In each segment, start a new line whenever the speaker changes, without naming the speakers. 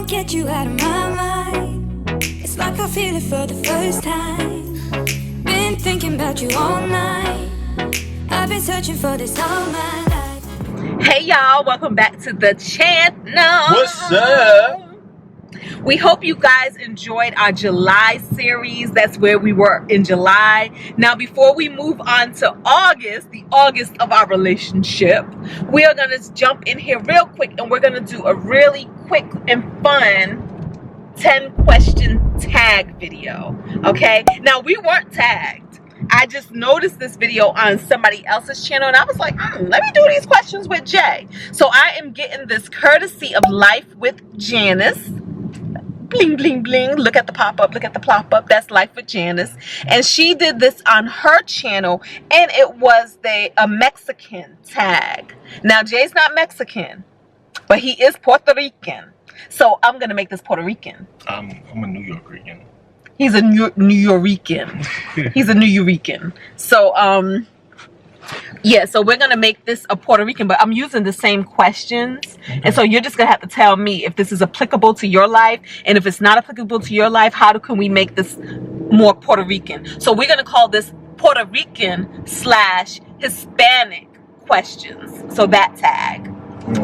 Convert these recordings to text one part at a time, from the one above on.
get you out of my mind. It's like I feel it for the first time. Been thinking about you all night. I've been searching for this all my life.
Hey y'all, welcome back to the channel.
What's up?
We hope you guys enjoyed our July series. That's where we were in July. Now, before we move on to August, the August of our relationship, we are going to jump in here real quick and we're going to do a really quick and fun 10 question tag video. Okay? Now, we weren't tagged. I just noticed this video on somebody else's channel and I was like, let me do these questions with Jay. So I am getting this courtesy of Life with Janice. Bling, bling, bling. Look at the pop-up. Look at the plop-up. That's Life with Janice. And she did this on her channel, and it was a Mexican tag. Now, Jay's not Mexican, but he is Puerto Rican. So I'm going to make this Puerto Rican.
I'm a New Yorker.
He's a New Yorican. He's a New Yorican. So, yeah, so we're going to make this a Puerto Rican, but I'm using the same questions. Okay. And so you're just going to have to tell me if this is applicable to your life. And if it's not applicable to your life, how can we make this more Puerto Rican? So we're going to call this Puerto Rican / Hispanic questions. So that tag.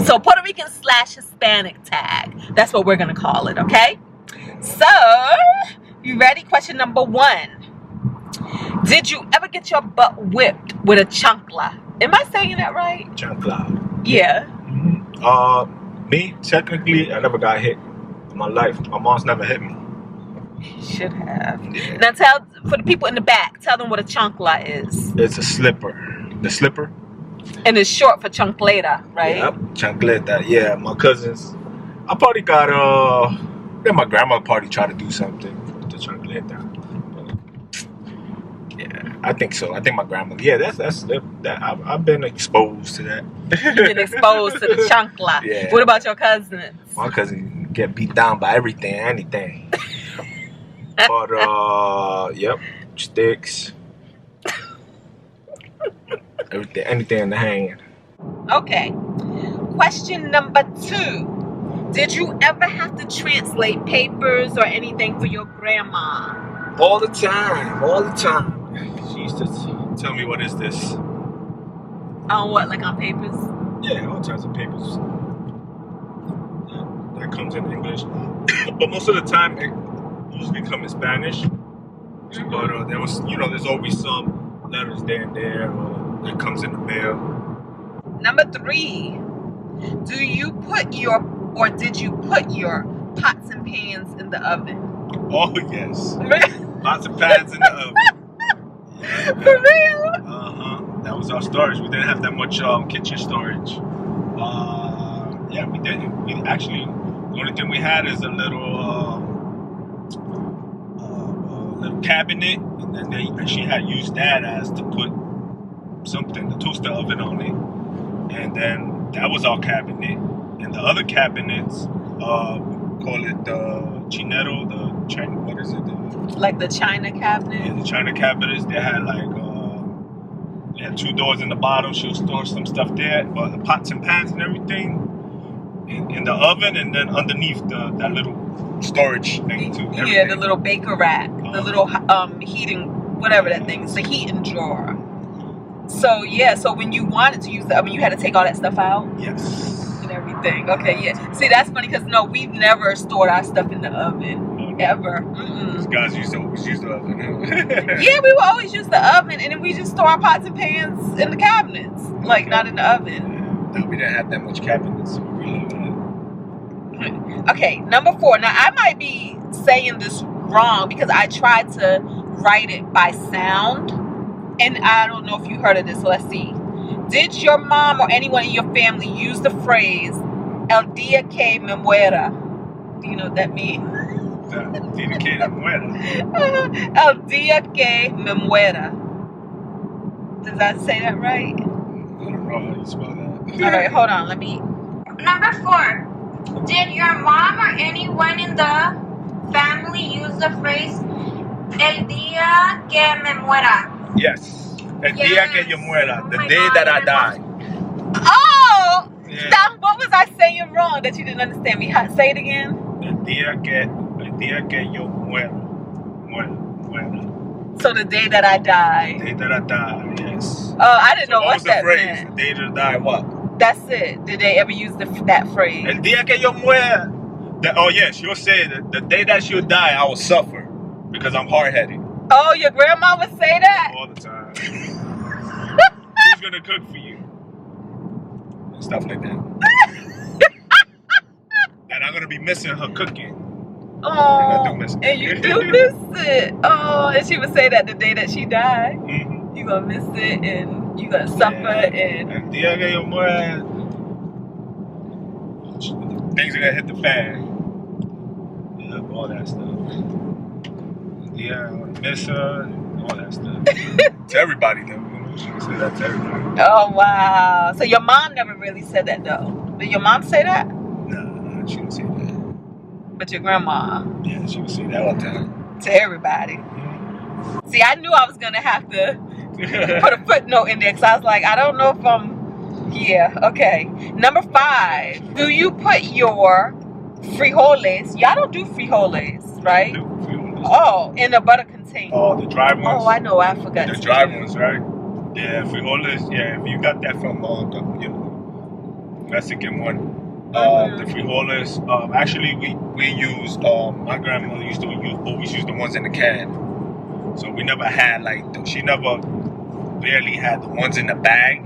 So Puerto Rican / Hispanic tag. That's what we're going to call it, okay? So, you ready? Question number 1. Did you ever get your butt whipped with a chancla? Am I saying that right?
Chancla.
Yeah.
Mm-hmm. Me, technically, I never got hit in my life. My mom's never hit me.
Should have.
Yeah.
Now for the people in the back, tell them what a chancla is.
It's a slipper. The slipper.
And it's short for chancleta, right?
Yep, chancleta. Yeah, my cousins. I probably got, then my grandma probably tried to do something with the chancleta. Yeah, I think so. I think my grandma. Yeah, that's I've been exposed to that.
You've been exposed to the chancla.
Yeah.
What about your cousins?
My cousin get beat down by anything. But yep, sticks. Everything, anything in the hand.
Okay. Question number 2. Did you ever have to translate papers or anything for your grandma?
All the time. She used to tell me, what is this?
On what, like on papers?
Yeah, all types of papers. That comes in English. But most of the time, it usually comes in Spanish. Mm-hmm. But there was, there's always some letters there and there that comes in the mail.
Number 3. Did you put your pots and pans in the oven?
Oh, yes. Lots of pans in the oven. Yeah.
For real?
That was our storage. We didn't have that much kitchen storage. Yeah, we didn't. We actually, the only thing we had is a little cabinet, and then she had used that as to put something, the toaster oven on it, and then that was our cabinet. And the other cabinets, call it the chinero, the China, what is it?
Like the China cabinet?
Yeah, the China cabinets, they had they had 2 doors in the bottom. She'll store some stuff there, but the pots and pans and everything in the oven, and then underneath that little storage thing too. Everything.
Yeah, the little baker rack, the little heating, whatever that thing is, the heating drawer. So yeah, so when you wanted to use the oven, you had to take all that stuff out?
Yes.
And everything. Okay, yeah. See, that's funny because no, we've never stored our stuff in the oven. Ever.
These guys used to always use the oven.
Yeah, we would always use the oven, and then we just store our pots and pans in the cabinets, like not in the oven.
No, we didn't have that much cabinets.
Okay, number 4. Now I might be saying this wrong because I tried to write it by sound, and I don't know if you heard of this. So let's see. Did your mom or anyone in your family use the phrase "El día que me muera"? Do you know what that means?
El día que me muera.
El día que me muera. Does that say that right?
I don't know how you spell that.
All right, hold on. Let me.
Number 4. Did your mom or anyone in the family use the phrase "El día que me muera"?
Yes. El día que yo muera. The day that I die.
Oh!
Yeah.
Stop. What was I saying wrong that you didn't understand me? Say it again.
El día que yo muera.
So the day that I die.
The day that I die, yes.
Oh, I didn't know
what
what that
phrase?
meant.
The day that I die, what?
That's it. Did they ever use that phrase?
El día que yo muera. Oh, yeah, she'll say that the day that she'll die, I will suffer because I'm hard-headed.
Oh, your grandma would say that?
All the time. Who's going to cook for you? And stuff like that. And I'm going to be missing her cooking.
Oh,
and
you do miss it. Oh, and she would say that the day that she died.
Mm-hmm.
You gonna miss it and you gonna suffer and
El día que yo muera, things are gonna hit the fan. Yeah, all that stuff. Yeah, I'm gonna miss her, and all that stuff. To everybody, though. She can say that to everybody.
Oh wow! So your mom never really said that though. Did your mom say that?
Nah, she didn't say that.
But your grandma.
Yeah, she would say that all the time.
To everybody. See, I knew I was gonna have to put a footnote in there because I was like, I don't know if I'm. Yeah. Okay. Number 5. Do you put your frijoles? Y'all don't do frijoles, right? Oh, in a butter container.
Oh, the dry ones.
Oh, I know. I forgot.
The dry ones, right? Yeah, frijoles. Yeah, if you got that from the Mexican one. The frijoles. Actually, we used. My grandmother used to always use the ones in the can. So we never had she never barely had the ones in the bag.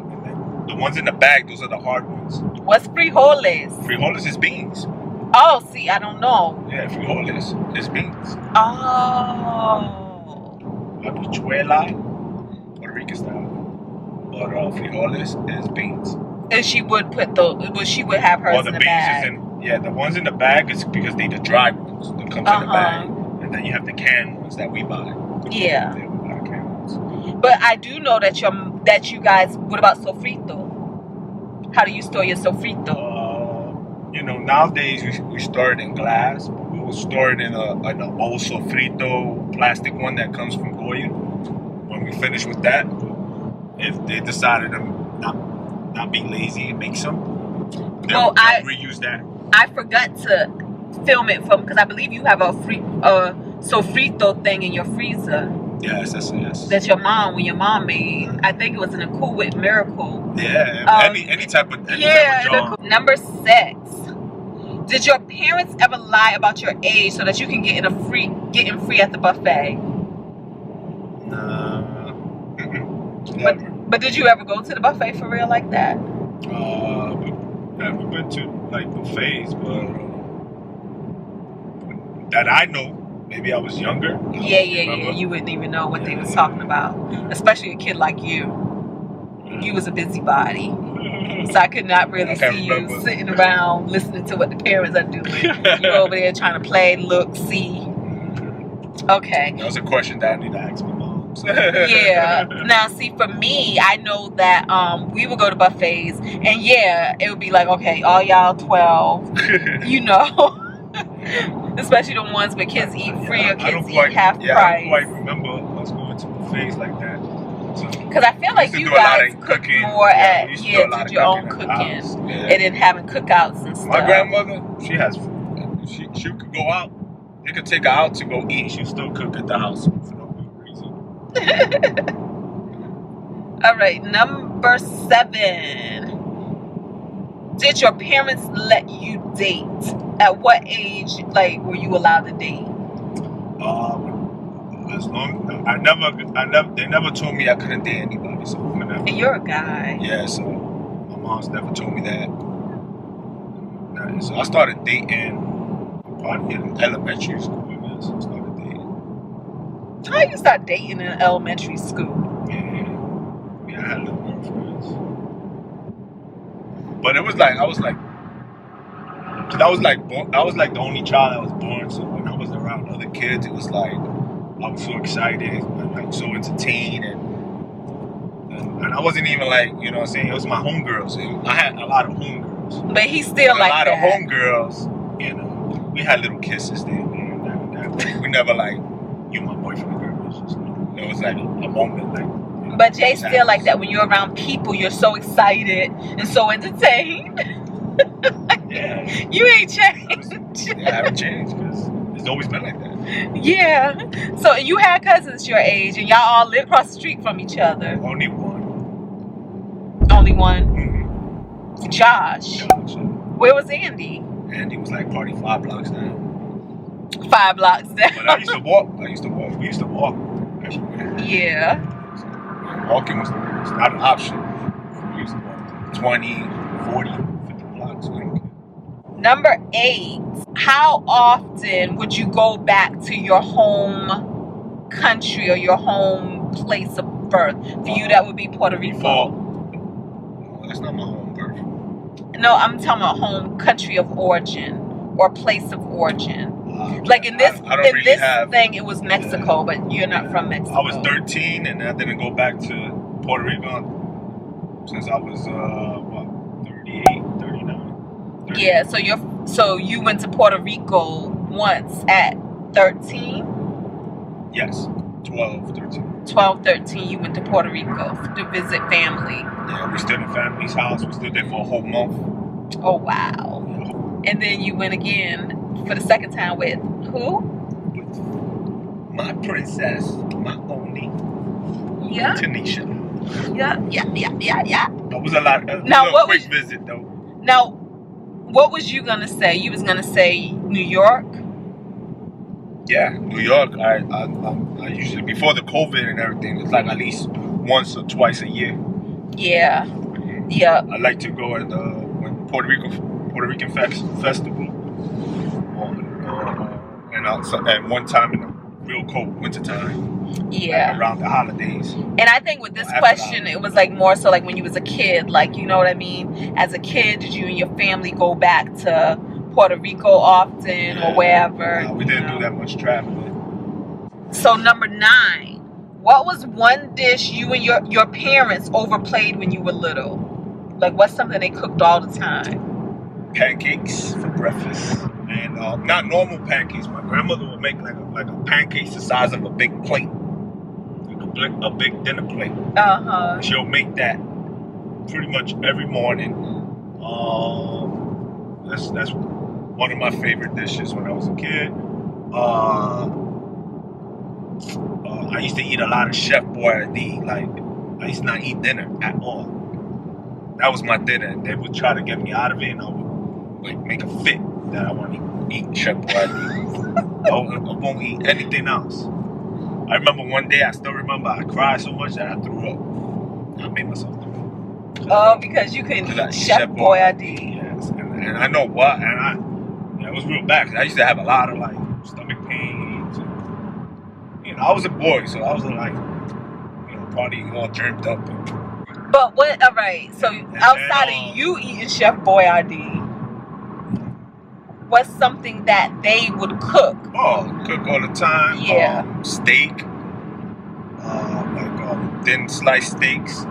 The ones in the bag, those are the hard ones.
What's frijoles?
Frijoles is beans.
Oh, see, I don't know.
Yeah, frijoles is beans.
Oh.
Habichuela, Puerto Rican style. But frijoles is beans.
And she would put she would have hers in the bag.
The ones in the bag is because they the dry ones that comes in the bag. And then you have the canned ones that we buy.
Yeah.
We buy canned ones.
But I do know that you guys, what about sofrito? How do you store your sofrito?
Nowadays we store it in glass. We will store it in an old sofrito plastic one that comes from Goya. When we finish with that, if they decided to not be lazy and make some, they'll reuse that.
I forgot to film it because I believe you have a sofrito thing in your freezer.
Yes, yes.
That's your mom made. I think it was in a Cool Whip Miracle.
Yeah, any type of jar.
Number 6. Did your parents ever lie about your age so that you can get in free at the buffet?
Never.
But did you ever go to the buffet for real like that?
We've been to buffets, but that I know. Maybe I was younger.
Yeah. You wouldn't even know what they was talking about. Especially a kid like you. You was a busybody. So I could not really see you sitting around listening to what the parents are doing. You're over there trying to play, look, see. Okay.
That was a question that I need to ask my mom. So.
Yeah. Now, see, for me, I know that we would go to buffets. And yeah, it would be like, okay, all y'all 12. Especially the ones where kids eat free or kids eat half price.
I don't quite remember us going to buffets like that.
Because I feel like you guys cook more did your own cooking and then having cookouts and stuff.
My grandmother, she could go out. You could take her out to go eat. She'll still cook at the house for no good reason.
All right, number 7. Did your parents let you date? At what age, were you allowed to date?
As long they never told me I couldn't date anybody. So whenever.
And you're a guy.
Yeah, so my mom's never told me that. So I started dating probably in elementary school. I started dating.
How you start dating in elementary school?
Yeah, I had little girlfriends. But it was I was like the only child that was born. So when I was around other kids, it was like I was so excited, and so entertained, and I wasn't even you know what I'm saying. It was my homegirls. I had a lot of homegirls.
But he's still like that.
A lot of homegirls. We had little kisses there. We never you my boyfriend, girl. It was a moment
But Jay's still like that. When you're around people, you're so excited and so entertained.
Yeah.
You ain't changed.
Yeah, I haven't changed because it's always been like that.
Yeah. So you had cousins your age, and y'all all lived across the street from each other.
Only one.
Only one.
Mm-hmm.
Josh. Where was Andy?
Andy was like probably 5 blocks down.
5 blocks down.
But I used to walk. We used to walk everywhere.
Yeah.
So, walking was not an option. We used to walk 20, 40, 50 blocks.
Number 8. How often would you go back to your home country or your home place of birth? For you, that would be Puerto Rico.
No, that's not my home birth.
No, I'm talking about home country of origin or place of origin. Like in this thing, it was Mexico, but you're not from Mexico.
I was 13, and I didn't go back to Puerto Rico since I was 38, 39. 30.
Yeah, so you went to Puerto Rico once at 13?
Yes, 12, 13.
12, 13, you went to Puerto Rico to visit family.
Yeah, we stayed in family's house. We stayed there for a whole month.
Oh, wow. And then you went again for the second time with who?
With my princess, my only,
Yeah.
Tanisha.
Yeah.
That was a lot.
Now, what
quick visit though.
Now, what was you gonna say? You was gonna say New York?
Yeah, New York. I usually, before the COVID and everything, it's like at least once or twice a year.
Yeah.
I like to go at when Puerto Rican festival, and one time in the real cold winter time.
Yeah.
Like around the holidays.
And I think with this question, it was like more so like when you was a kid, like, you know what I mean? As a kid, did you and your family go back to Puerto Rico often or wherever?
We didn't do that much traveling.
So number 9, what was one dish you and your parents overplayed when you were little? Like, what's something they cooked all the time?
Pancakes for breakfast, and not normal pancakes. My grandmother would make like a pancakes the size of a big plate, like a big dinner plate. She'll make that pretty much every morning. That's one of my favorite dishes when I was a kid. I used to eat a lot of Chef Boyardee. Like, I used to not eat dinner at all. That was my dinner. They would try to get me out of it, and I would like make a fit that I want to eat Chef Boyardee. I won't eat anything else. I remember one day, I cried so much that I threw up. I made myself throw up.
Oh, because you couldn't eat Chef Boyardee.
Yes, and I know what, and it was real bad. 'Cause I used to have a lot of like stomach pains. And, I was a boy, so I was like, probably all dreamed up.
But what? All right. So outside of you eating Chef Boyardee, what's something that they would cook?
Oh, cook all the time.
Yeah.
Steak. Thin sliced steaks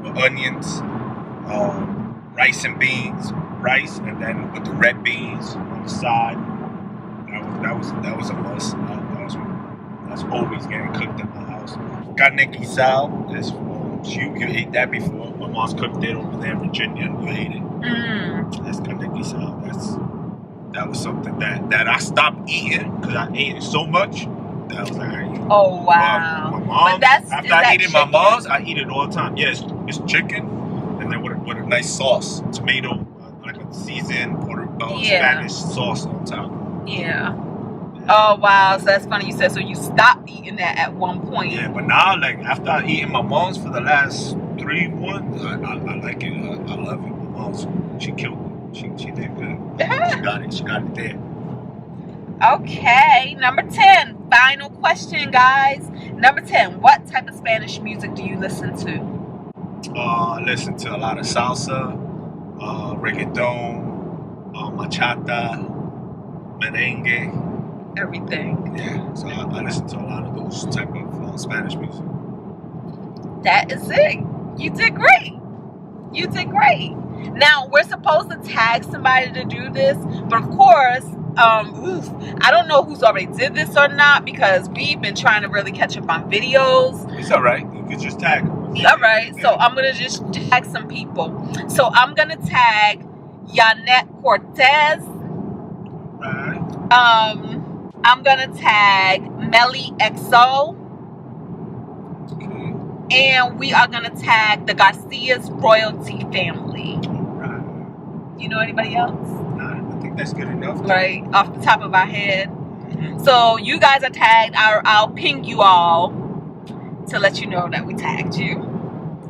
with onions. Rice and beans. Rice, and then with the red beans on the side. That was a must. That's always getting cooked in my house. Carne guisado. You ate that before. My mom's cooked it over there in Virginia. You ate it. That's carne guisado. That was something that I stopped eating because I ate it so much that I was like,
oh wow.
My mom, after I ate it, my mom's, I eat it all the time. Yes, it's chicken, and then with a nice sauce, tomato, like a seasoned Spanish sauce on top.
Yeah. Oh wow, so that's funny you said. So you stopped eating that at one point.
Yeah, but now, like, after I eating my mom's for the last 3 months, I like it. I love it. My mom's, she killed it. She did good. She got it there.
Okay, number 10. Final question, guys. Number 10. What type of Spanish music do you listen to?
I listen to a lot of salsa, reggaeton, bachata, merengue.
Everything.
Yeah, so I listen to a lot of those type of Spanish music.
That is it. You did great. Now, we're supposed to tag somebody to do this, but of course, I don't know who's already did this or not because we've been trying to really catch up on videos.
It's all right. You can just tag them.
All right, so I'm going to just tag some people. So I'm going to tag Yanet Cortez.
Right.
I'm gonna tag Melly XO.
Okay.
And we are gonna tag the Garcia's royalty family.
Right.
You know anybody else?
Nah, I think that's good enough.
Right off the top of our head.
Mm-hmm.
So you guys are tagged. I'll ping you all to let you know that we tagged you.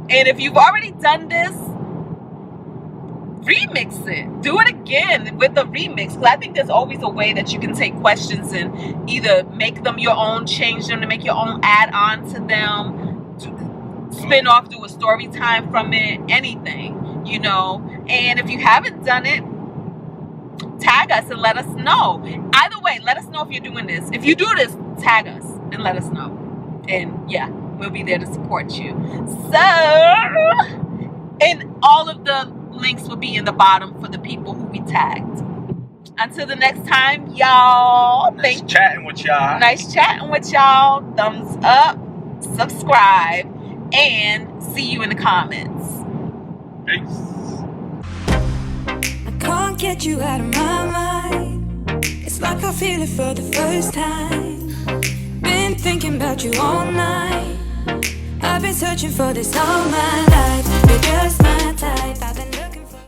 And if you've already done this, remix it. Do it again with a remix. Because I think there's always a way that you can take questions and either make them your own, change them to make your own add-on to them, spin off, do a story time from it, anything, you know. And if you haven't done it, tag us and let us know. Either way, let us know if you're doing this. If you do this, tag us and let us know. And yeah, we'll be there to support you. So, and all of the links will be in the bottom for the people who we tagged. Until the next time, y'all.
Nice chatting with y'all.
Nice chatting with y'all. Thumbs up, subscribe, and see you in the comments.
Peace.
I can't get you out of my mind. It's like I feel it for the first time. Been thinking about you all night. I've been searching for this all my life. You're just my type.